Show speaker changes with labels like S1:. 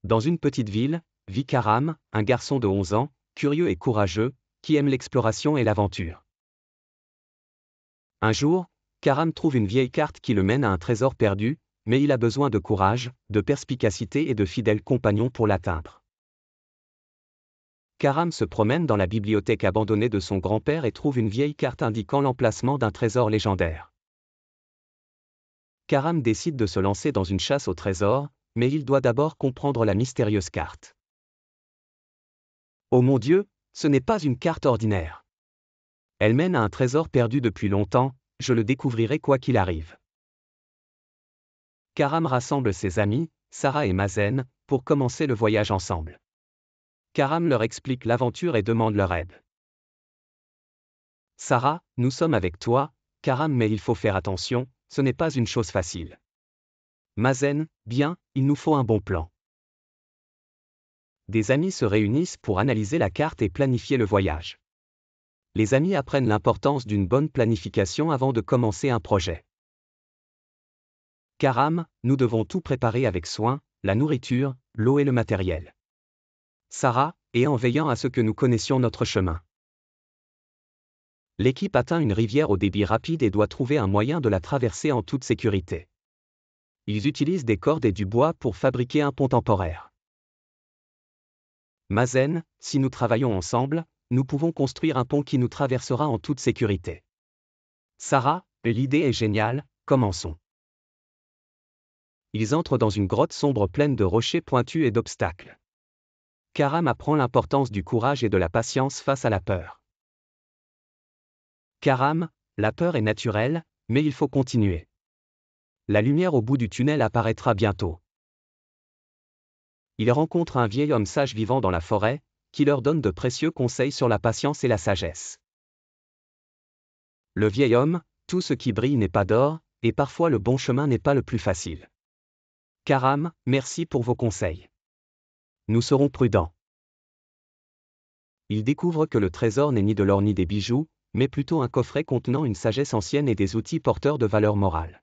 S1: Dans une petite ville, vit Karam, un garçon de 11 ans, curieux et courageux, qui aime l'exploration et l'aventure. Un jour, Karam trouve une vieille carte qui le mène à un trésor perdu, mais il a besoin de courage, de perspicacité et de fidèles compagnons pour l'atteindre. Karam se promène dans la bibliothèque abandonnée de son grand-père et trouve une vieille carte indiquant l'emplacement d'un trésor légendaire. Karam décide de se lancer dans une chasse au trésor, mais il doit d'abord comprendre la mystérieuse carte. Oh mon Dieu, ce n'est pas une carte ordinaire. Elle mène à un trésor perdu depuis longtemps, je le découvrirai quoi qu'il arrive. Karam rassemble ses amis, Sarah et Mazen, pour commencer le voyage ensemble. Karam leur explique l'aventure et demande leur aide. Sarah, nous sommes avec toi, Karam, mais il faut faire attention, ce n'est pas une chose facile. Mazen, bien, il nous faut un bon plan. Des amis se réunissent pour analyser la carte et planifier le voyage. Les amis apprennent l'importance d'une bonne planification avant de commencer un projet. Karam, nous devons tout préparer avec soin, la nourriture, l'eau et le matériel. Sarah, et en veillant à ce que nous connaissions notre chemin. L'équipe atteint une rivière au débit rapide et doit trouver un moyen de la traverser en toute sécurité. Ils utilisent des cordes et du bois pour fabriquer un pont temporaire. Mazen, si nous travaillons ensemble, nous pouvons construire un pont qui nous traversera en toute sécurité. Sarah, l'idée est géniale, commençons. Ils entrent dans une grotte sombre pleine de rochers pointus et d'obstacles. Karam apprend l'importance du courage et de la patience face à la peur. Karam, la peur est naturelle, mais il faut continuer. La lumière au bout du tunnel apparaîtra bientôt. Ils rencontrent un vieil homme sage vivant dans la forêt, qui leur donne de précieux conseils sur la patience et la sagesse. Le vieil homme, tout ce qui brille n'est pas d'or, et parfois le bon chemin n'est pas le plus facile. Karam, merci pour vos conseils. Nous serons prudents. Ils découvrent que le trésor n'est ni de l'or ni des bijoux, mais plutôt un coffret contenant une sagesse ancienne et des outils porteurs de valeur morale.